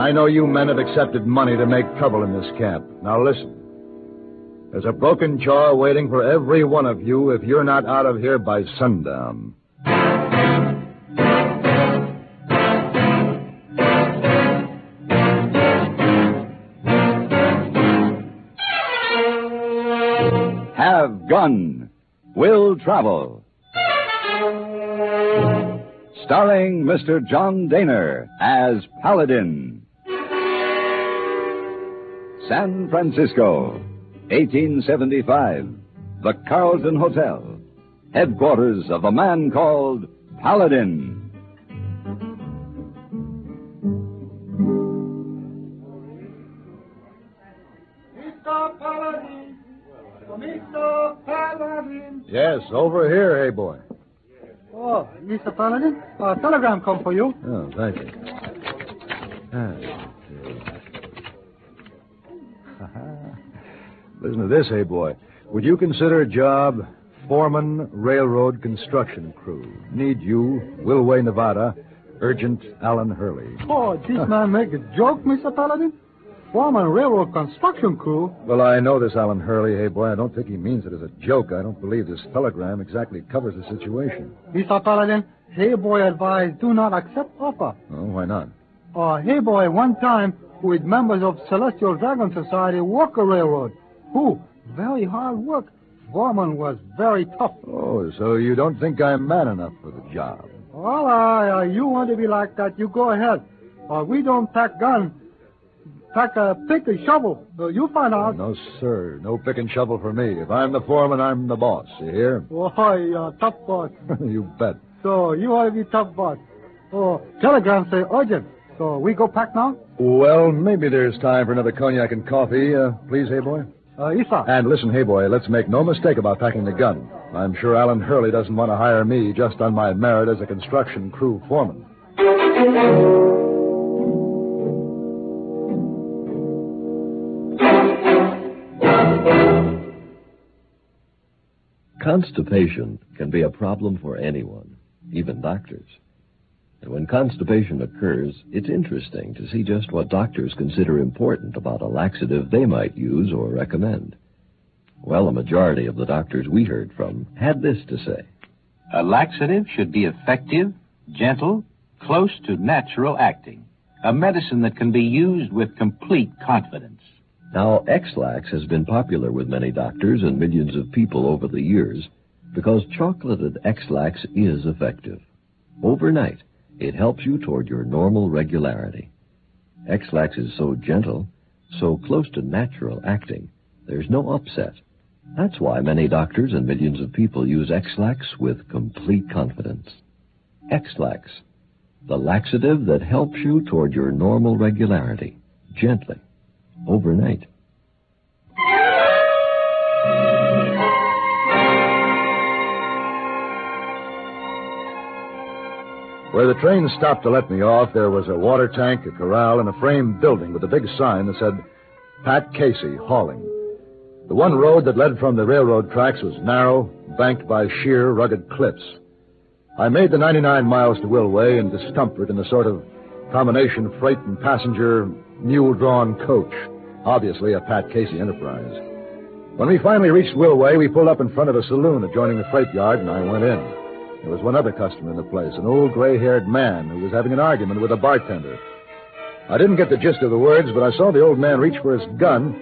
I know you men have accepted money to make trouble in this camp. Now listen. There's a broken jaw waiting for every one of you if you're not out of here by sundown. Have Gun. Will Travel. Starring Mr. John Daner as Paladin. San Francisco, 1875. The Carlton Hotel. Headquarters of a man called Paladin. Mr. Paladin! Mr. Paladin! Yes, over here, hey boy. Oh, Mr. Paladin, a telegram come for you. Oh, thank you. Listen to this, hey boy. Would you consider a job foreman, railroad construction crew? Need you, Willway, Nevada. Urgent, Alan Hurley. Oh, this man make a joke, Mr. Paladin? Foreman railroad construction crew? Well, I know this Alan Hurley, hey boy. I don't think he means it as a joke. I don't believe this telegram exactly covers the situation. Mr. Paladin, hey boy advised do not accept offer. Oh, why not? Hey boy one time with members of Celestial Dragon Society work a railroad. Who? Very hard work. Foreman was very tough. Oh, so you don't think I'm man enough for the job? Well, you want to be like that, you go ahead. We don't pack gun. Pack a pick and shovel. You find out. No, sir. No pick and shovel for me. If I'm the foreman, I'm the boss. You hear? Oh, tough boss. You bet. So you want to be tough boss. Oh, telegram say urgent. So we go pack now? Well, maybe there's time for another cognac and coffee. Please, hey boy? Yes, sir. And listen, hey boy, let's make no mistake about packing the gun. I'm sure Alan Hurley doesn't want to hire me just on my merit as a construction crew foreman. Constipation can be a problem for anyone, even doctors. And when constipation occurs, it's interesting to see just what doctors consider important about a laxative they might use or recommend. Well, a majority of the doctors we heard from had this to say. A laxative should be effective, gentle, close to natural acting. A medicine that can be used with complete confidence. Now, X-Lax has been popular with many doctors and millions of people over the years because chocolated X-Lax is effective. Overnight, it helps you toward your normal regularity. X-Lax is so gentle, so close to natural acting, there's no upset. That's why many doctors and millions of people use X-Lax with complete confidence. X-Lax, the laxative that helps you toward your normal regularity, gently, overnight. Where the train stopped to let me off, there was a water tank, a corral, and a framed building with a big sign that said, Pat Casey, Hauling. The one road that led from the railroad tracks was narrow, banked by sheer, rugged cliffs. I made the 99 miles to Willway in discomfort in a sort of combination freight and passenger mule-drawn coach, obviously a Pat Casey enterprise. When we finally reached Willway, we pulled up in front of a saloon adjoining the freight yard, and I went in. There was one other customer in the place, an old gray-haired man who was having an argument with a bartender. I didn't get the gist of the words, but I saw the old man reach for his gun,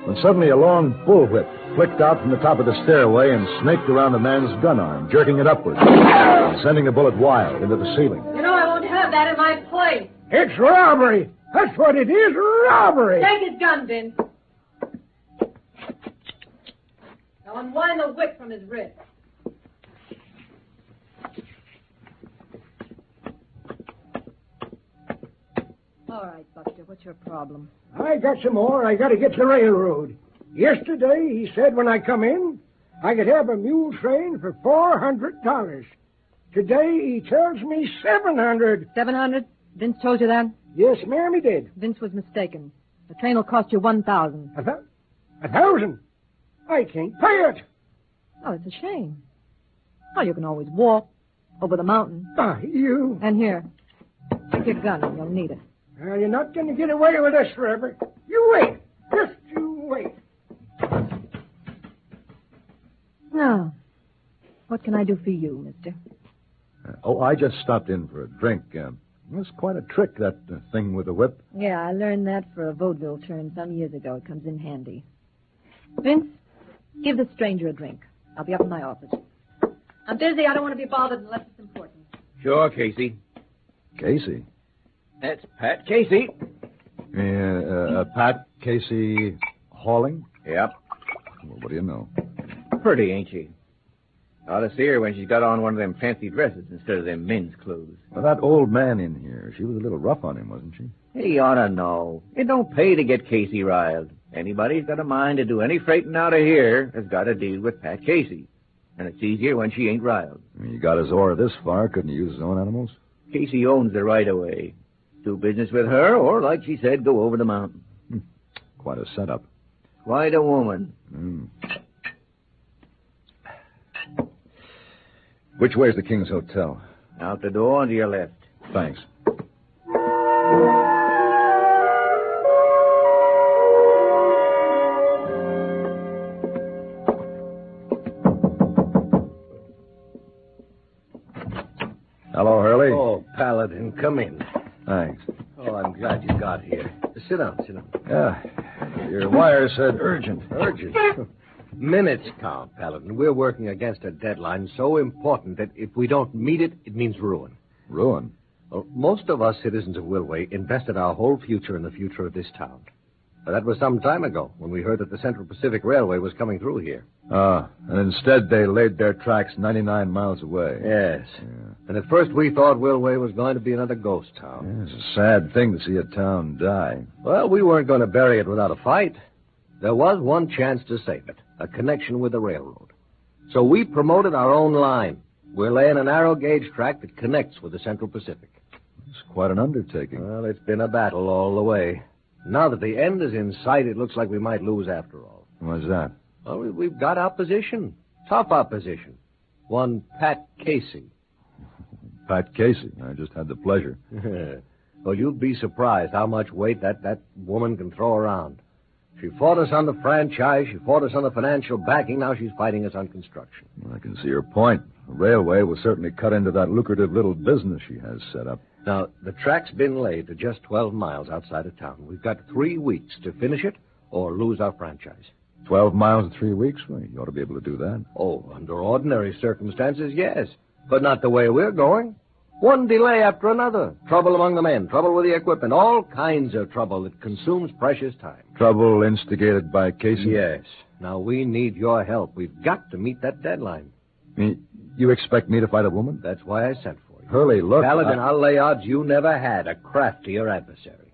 when suddenly a long bullwhip flicked out from the top of the stairway and snaked around the man's gun arm, jerking it upward, and sending the bullet wild into the ceiling. You know I won't have that in my place. It's robbery. That's what it is, robbery. Take his gun, Vince. Now unwind the whip from his wrist. All right, Buster, what's your problem? I got some more. I got to get to the railroad. Yesterday, he said when I come in, I could have a mule train for $400. Today, he tells me $700. 700? Vince told you that? Yes, ma'am, he did. Vince was mistaken. The train will cost you $1,000. $1,000? I can't pay it. Oh, it's a shame. Oh, you can always walk over the mountain. You... And here, take your gun and you'll need it. Well, you're not going to get away with this forever. You wait. Just you wait. Now, what can I do for you, mister? I just stopped in for a drink. It was quite a trick, that thing with the whip. Yeah, I learned that for a vaudeville turn some years ago. It comes in handy. Vince, give this stranger a drink. I'll be up in my office. I'm busy. I don't want to be bothered unless it's important. Sure, Casey. Casey? That's Pat Casey. Pat Casey Halling? Yep. Well, what do you know? Pretty, ain't she? Ought to see her when she's got on one of them fancy dresses instead of them men's clothes. Well, that old man in here, she was a little rough on him, wasn't she? He ought to know. It don't pay to get Casey riled. Anybody who's got a mind to do any freighting out of here has got to deal with Pat Casey. And it's easier when she ain't riled. I mean, he got his ore this far. Couldn't he use his own animals? Casey owns the right-of-way. Do business with her, or, like she said, go over the mountain. Quite a setup. Quite a woman. Which way's the King's Hotel? Out the door on to your left. Thanks. Hello, Hurley. Oh, Paladin, come in. Thanks. Oh, I'm glad you got here. Sit down. Yeah. Your wire said urgent. Urgent? Minutes count, Paladin. We're working against a deadline so important that if we don't meet it, it means ruin. Ruin? Well, most of us citizens of Willway invested our whole future in the future of this town. But that was some time ago when we heard that the Central Pacific Railway was coming through here. And instead they laid their tracks 99 miles away. Yes. Yeah. And at first we thought Willway was going to be another ghost town. Yeah, it's a sad thing to see a town die. Well, we weren't going to bury it without a fight. There was one chance to save it, a connection with the railroad. So we promoted our own line. We're laying a narrow gauge track that connects with the Central Pacific. It's quite an undertaking. Well, it's been a battle all the way. Now that the end is in sight, it looks like we might lose after all. Why's that? Well, we've got opposition. Tough opposition. One Pat Casey. Pat Casey. I just had the pleasure. Well, you'd be surprised how much weight that woman can throw around. She fought us on the franchise. She fought us on the financial backing. Now she's fighting us on construction. Well, I can see your point. The railway will certainly cut into that lucrative little business she has set up. Now, the track's been laid to just 12 miles outside of town. We've got 3 weeks to finish it or lose our franchise. 12 miles in 3 weeks? Well, you ought to be able to do that. Oh, under ordinary circumstances, yes. But not the way we're going. One delay after another. Trouble among the men, trouble with the equipment, all kinds of trouble that consumes precious time. Trouble instigated by Casey? Yes. Now, we need your help. We've got to meet that deadline. You expect me to fight a woman? That's why I sent for you. Hurley, look... Paladin, I'll lay odds you never had a craftier adversary.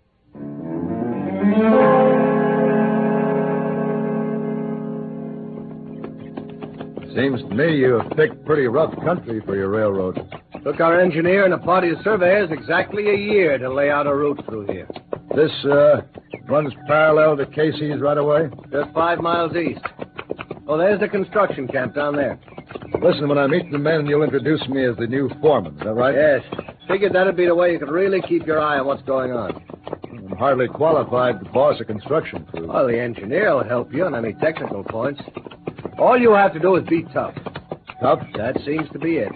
Seems to me you have picked pretty rough country for your railroad. Took our engineer and a party of surveyors exactly a year to lay out a route through here. This, runs parallel to Casey's right away? Just 5 miles east. Oh, there's the construction camp down there. Listen, when I meet the men, you'll introduce me as the new foreman. Is that right? Yes. Figured that'd be the way you could really keep your eye on what's going on. I'm hardly qualified to boss a construction crew. Well, the engineer will help you on any technical points. All you have to do is be tough. Tough? That seems to be it.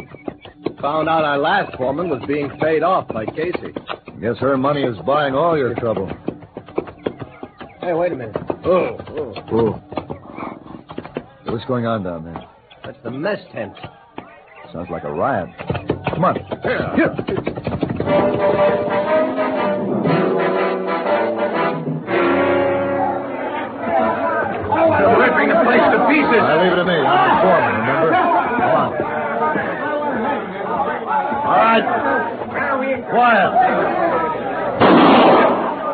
Found out our last foreman was being paid off by Casey. Guess her money is buying all your trouble. Hey, wait a minute. Oh. What's going on down there? That's the mess tent. Sounds like a riot. Come on. Here. They're ripping the place to pieces. I leave it to me. I'm the foreman, remember? Come on. All right. Quiet.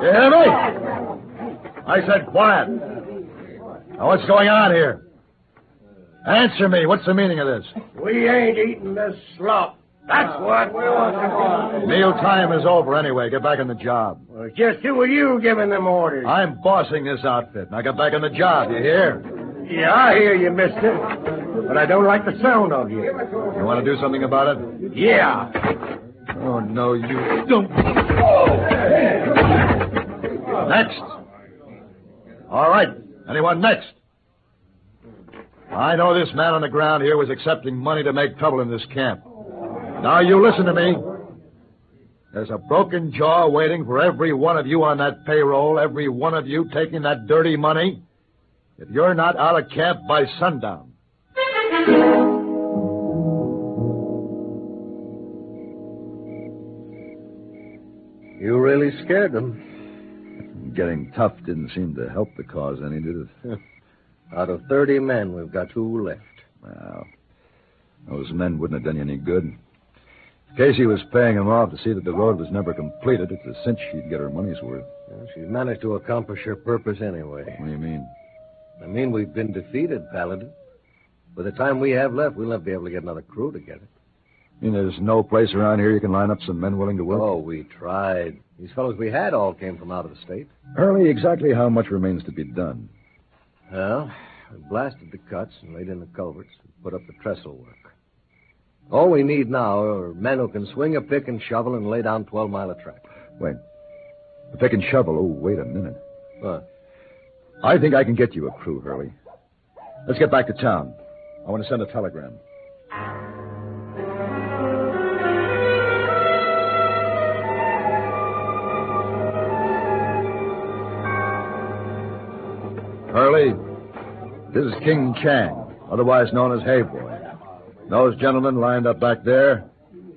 You hear me? I said quiet. Now, what's going on here? Answer me. What's the meaning of this? We ain't eating this slop. That's what we want to do. Meal time is over anyway. Get back on the job. Well, just who are you giving them orders? I'm bossing this outfit. Now get back on the job. You hear? Yeah, I hear you, mister. But I don't like the sound of you. You want to do something about it? Yeah. Oh, no, you don't. Oh. Next. All right. Anyone next? I know this man on the ground here was accepting money to make trouble in this camp. Now you listen to me. There's a broken jaw waiting for every one of you on that payroll, every one of you taking that dirty money, if you're not out of camp by sundown. You really scared them. Getting tough didn't seem to help the cause any, did it? Out of 30 men, we've got 2 left. Well, those men wouldn't have done you any good. Casey was paying them off to see that the road was never completed. It's a cinch she'd get her money's worth. Well, she's managed to accomplish her purpose anyway. What do you mean? I mean, we've been defeated, Paladin. By the time we have left, we'll not be able to get another crew together. You mean there's no place around here you can line up some men willing to work? Oh, we tried. These fellows we had all came from out of the state. Early, exactly how much remains to be done? Well, we blasted the cuts and laid in the culverts and put up the trestle work. All we need now are men who can swing a pick and shovel and lay down 12-mile of track. Wait. The pick and shovel? Oh, wait a minute. What? I think I can get you a crew, Hurley. Let's get back to town. I want to send a telegram. Hurley, this is King Chang, otherwise known as Hey Boy. Those gentlemen lined up back there,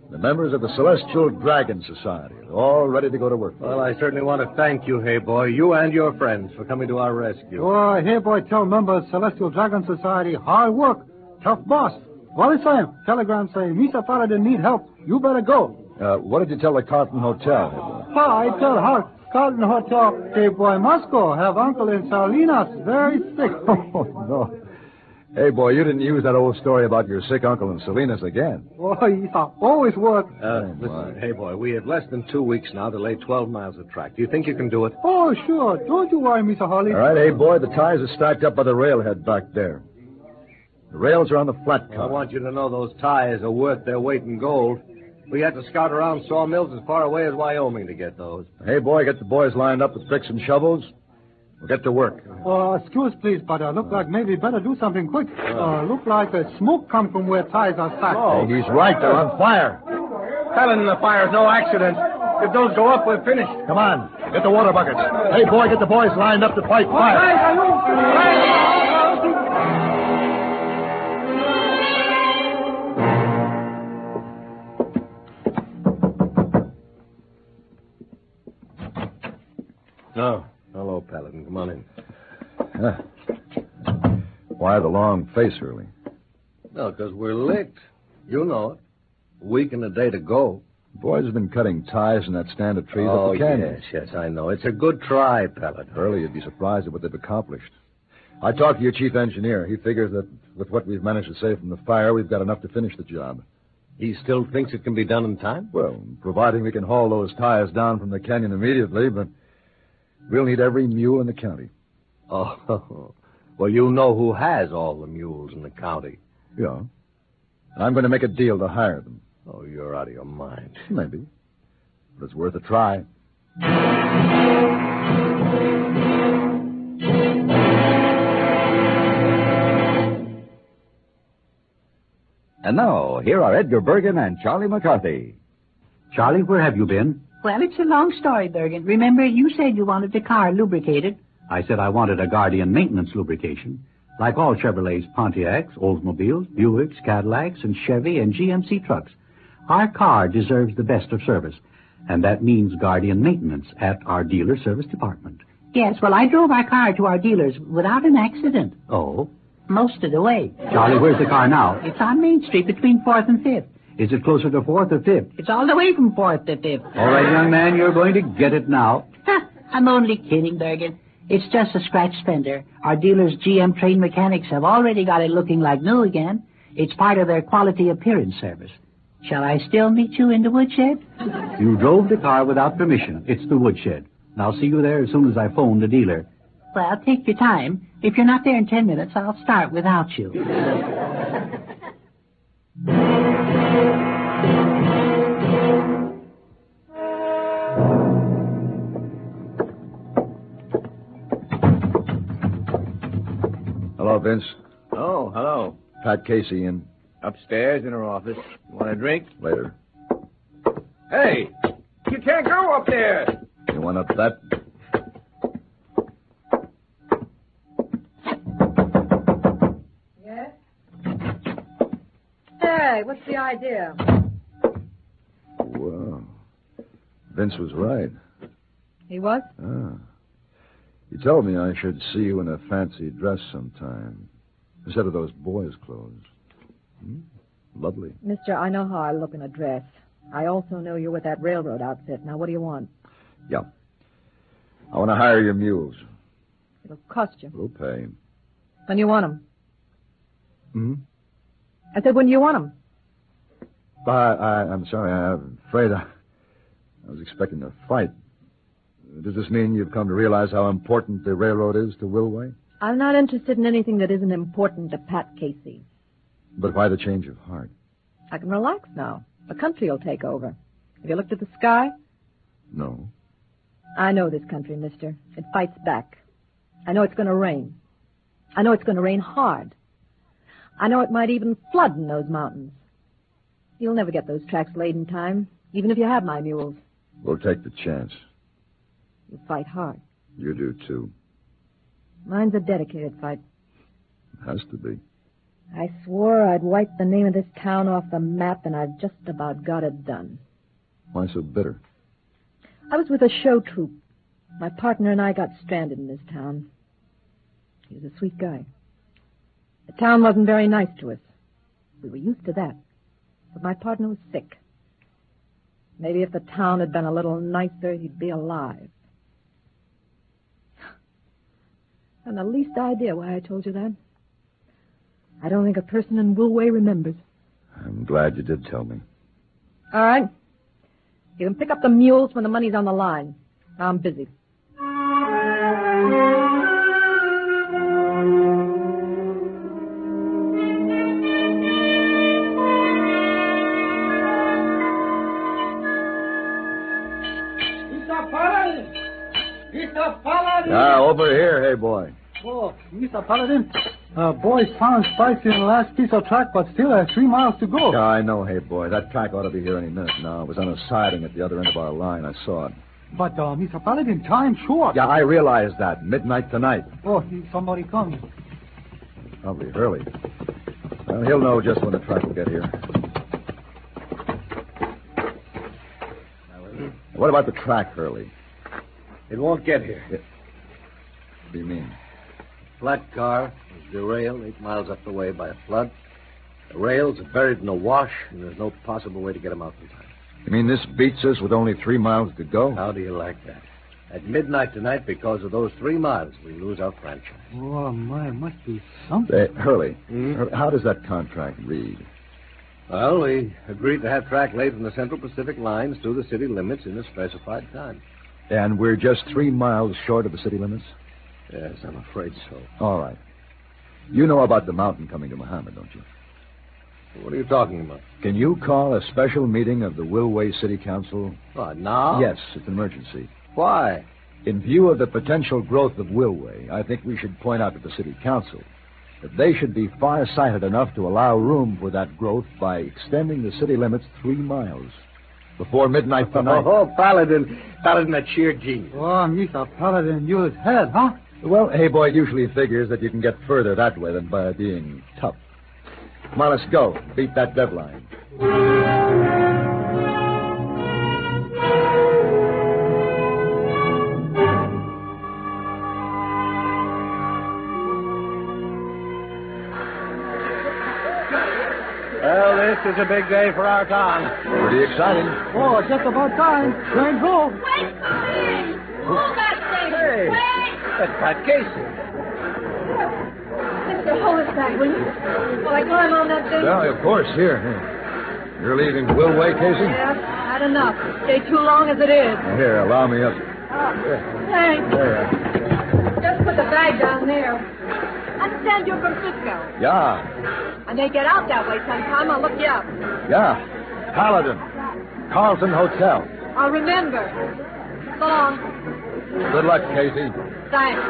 the members of the Celestial Dragon Society, all ready to go to work. Well, I certainly want to thank you, Hey Boy, you and your friends, for coming to our rescue. Oh, Hey Boy, tell members Celestial Dragon Society, hard work, tough boss. What is saying? Telegram saying, Mr. Paladin need help. You better go. What did you tell the Carlton Hotel, Hey Boy? I tell her, Carlton Hotel, Hey Boy, must go. Have uncle in Salinas very sick. Oh, no. Hey, boy, you didn't use that old story about your sick uncle in Salinas again. Oh, he always work. Listen, Hey Boy, we have less than 2 weeks now to lay 12 miles of track. Do you think you can do it? Oh, sure. Don't you worry, Mr. Holly. All right, hey, boy, the ties are stacked up by the railhead back there. The rails are on the flat car. I want you to know those ties are worth their weight in gold. We had to scout around sawmills as far away as Wyoming to get those. Hey, boy, get the boys lined up with picks and shovels. We'll get to work. Excuse, please, but look like maybe better do something quick. Look like smoke come from where ties are stacked. Oh, he's right. They're on fire. Paladin, the fire's no accident. If those go up, we're finished. Come on. Get the water buckets. Hey, boy, get the boys lined up to fight fire. No. Hello, Paladin. Come on in. Why the long face, Hurley? No, because we're licked. You know it. A week and a day to go. The boys have been cutting ties in that stand of trees up the canyon. Yes, I know. It's a good try, Paladin. Hurley, you'd be surprised at what they've accomplished. I talked to your chief engineer. He figures that with what we've managed to save from the fire, we've got enough to finish the job. He still thinks it can be done in time? Well, providing we can haul those ties down from the canyon immediately, but we'll need every mule in the county. Oh, well, you know who has all the mules in the county. Yeah. I'm going to make a deal to hire them. Oh, you're out of your mind. Maybe. But it's worth a try. And now, here are Edgar Bergen and Charlie McCarthy. Charlie, where have you been? Well, it's a long story, Bergen. Remember, you said you wanted the car lubricated. I said I wanted a Guardian maintenance lubrication. Like all Chevrolets, Pontiacs, Oldsmobiles, Buicks, Cadillacs, and Chevy and GMC trucks, our car deserves the best of service. And that means Guardian maintenance at our dealer service department. Yes, well, I drove our car to our dealers without an accident. Oh? Most of the way. Charlie, where's the car now? It's on Main Street between 4th and 5th. Is it closer to 4th or 5th? It's all the way from 4th to 5th. All right, young man, you're going to get it now. I'm only kidding, Bergen. It's just a scratch fender. Our dealers' GM-trained mechanics have already got it looking like new again. It's part of their quality appearance service. Shall I still meet you in the woodshed? You drove the car without permission. It's the woodshed. And I'll see you there as soon as I phone the dealer. Well, take your time. If you're not there in 10 minutes, I'll start without you. Hello, Vince. Oh, hello. Pat Casey in. Upstairs in her office. You want a drink? Later. Hey! You can't go up there! You want up that? Yes? Hey, what's the idea? Well, Vince was right. He was? Ah. He told me I should see you in a fancy dress sometime, instead of those boys' clothes. Lovely. Mister, I know how I look in a dress. I also know you're with that railroad outfit. Now, what do you want? Yeah. I want to hire your mules. It'll cost you. We'll pay. When you want them? Hmm? I said, when do you want them? I'm sorry. I'm afraid I was expecting a fight. Does this mean you've come to realize how important the railroad is to Willway? I'm not interested in anything that isn't important to Pat Casey. But why the change of heart? I can relax now. The country will take over. Have you looked at the sky? No. I know this country, mister. It fights back. I know it's going to rain. I know it's going to rain hard. I know it might even flood in those mountains. You'll never get those tracks laid in time, even if you have my mules. We'll take the chance. You fight hard. You do, too. Mine's a dedicated fight. Has to be. I swore I'd wipe the name of this town off the map, and I've just about got it done. Why so bitter? I was with a show troupe. My partner and I got stranded in this town. He was a sweet guy. The town wasn't very nice to us. We were used to that. But my partner was sick. Maybe if the town had been a little nicer, he'd be alive. I haven't the least idea why I told you that. I don't think a person in Willway remembers. I'm glad you did tell me. All right. You can pick up the mules when the money's on the line. Now I'm busy. Mr. Paladin! Over here, hey boy. Oh, Mr. Paladin. Boys found spikes in the last piece of track, but still has 3 miles to go. Yeah, I know, hey boy. That track ought to be here any minute now. It was on a siding at the other end of our line. I saw it. But, Mr. Paladin, time's short. Yeah, I realize that. Midnight tonight. Oh, somebody comes. Probably Hurley. Well, he'll know just when the track will get here. What about the track, Hurley? It won't get here. What do you mean? Flat car was derailed 8 miles up the way by a flood. The rails are buried in a wash, and there's no possible way to get them out in time. You mean this beats us with only 3 miles to go? How do you like that? At midnight tonight, because of those 3 miles, we lose our franchise. Oh, my, must be something. Hurley, how does that contract read? Well, we agreed to have track laid from the Central Pacific lines through the city limits in a specified time. And we're just 3 miles short of the city limits? Yes, I'm afraid so. All right. You know about the mountain coming to Muhammad, don't you? What are you talking about? Can you call a special meeting of the Willway City Council? What, now? Yes, it's an emergency. Why? In view of the potential growth of Willway, I think we should point out to the City Council that they should be far-sighted enough to allow room for that growth by extending the city limits 3 miles before midnight tonight. Oh, Paladin, a sheer genius. Oh, Mr. Paladin, you're his head, huh? Well, hey, boy, it usually figures that you can get further that way than by being tough. Come on, let's go. Beat that deadline. Well, this is a big day for our town. Pretty exciting. Oh, just about time. Train go. Wait, please! Hold that thing! Hey, Wait! that's Pat Casey. Mister, hold us back, will you? Will I climb on that thing? Yeah, of course. Here. You're leaving Willway, Casey? Yeah, had enough. Stay too long as it is. Here, allow me up. Thanks. There. Just put the bag down there. Understand you're from Cisco. Yeah. I may get out that way sometime. I'll look you up. Yeah. Paladin. Carlton Hotel. I'll remember. So long. Good luck, Casey. Thanks.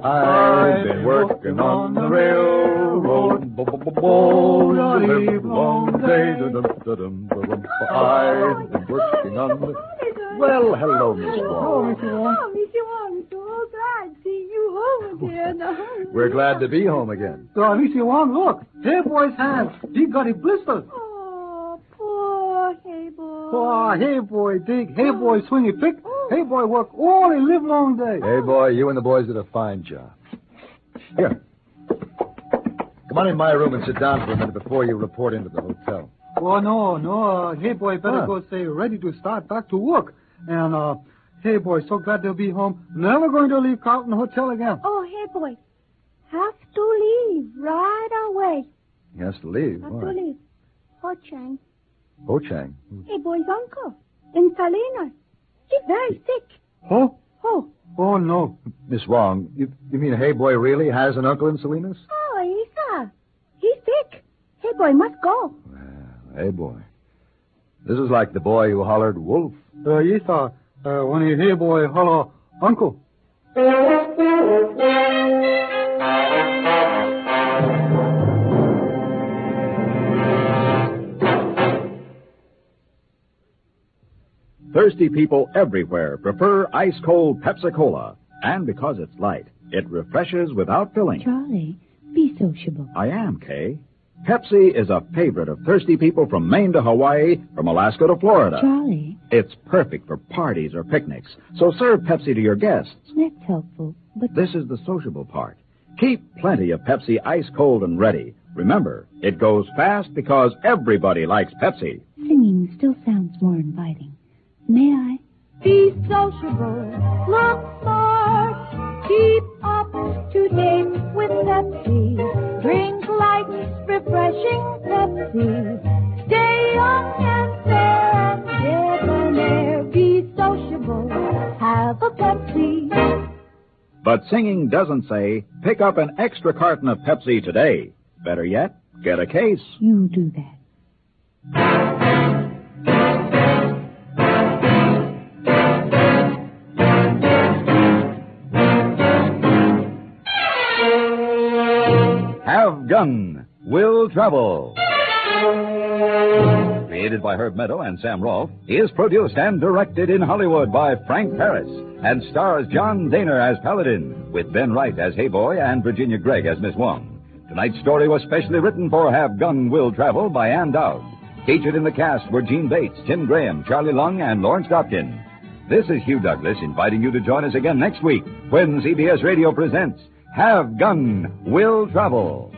I've been working on the railroad all the livelong day. I've been working on the... Well, hello, Miss Wong. Oh, Mr. Wong, so glad to see you home again. We're glad to be home again. Mr. Wong, look. Hey, boy's hand. He got a blister. Oh, poor Hey Boy. Oh, Hey Boy dig. Hey Boy swing a pick. Hey Boy work all the livelong day. Hey, boy, you and the boys did a fine job. Here. Come on in my room and sit down for a minute before you report into the hotel. Oh, no. Hey Boy better go stay ready to start back to work. And, Hey Boy, so glad to be home. Never going to leave Carlton Hotel again. Oh, Hey Boy, have to leave right away. He has to leave. Have Why? to leave. Ho Chang. Ho Chang. Hey Boy's uncle in Salinas. He's very sick. Ho? Oh. Oh, no. Miss Wong, you mean Hey Boy really has an uncle in Salinas? Oh, Isa. He's sick. Hey Boy must go. Well, Hey Boy. This is like the boy who hollered wolf. Yes, when you Hey Boy holler, Uncle. Thirsty people everywhere prefer ice-cold Pepsi-Cola. And because it's light, it refreshes without filling. Charlie, be sociable. I am, Kay. Pepsi is a favorite of thirsty people from Maine to Hawaii, from Alaska to Florida. Charlie. It's perfect for parties or picnics, so serve Pepsi to your guests. That's helpful, but... This is the sociable part. Keep plenty of Pepsi ice-cold and ready. Remember, it goes fast because everybody likes Pepsi. Singing still sounds more inviting. May I? Be sociable. Look smart. Keep up to date with Pepsi. Drink light, refreshing Pepsi. Stay young and fair and debonair. Be sociable. Have a Pepsi. But singing doesn't say, pick up an extra carton of Pepsi today. Better yet, get a case. You do that. Have Gun Will Travel. Created by Herb Meadow and Sam Rolfe, is produced and directed in Hollywood by Frank Paris and stars John Daner as Paladin, with Ben Wright as Hey Boy and Virginia Gregg as Miss Wong. Tonight's story was specially written for Have Gun Will Travel by Ann Dowd. Featured in the cast were Gene Bates, Tim Graham, Charlie Lung, and Lawrence Dobkin. This is Hugh Douglas inviting you to join us again next week when CBS Radio presents Have Gun Will Travel.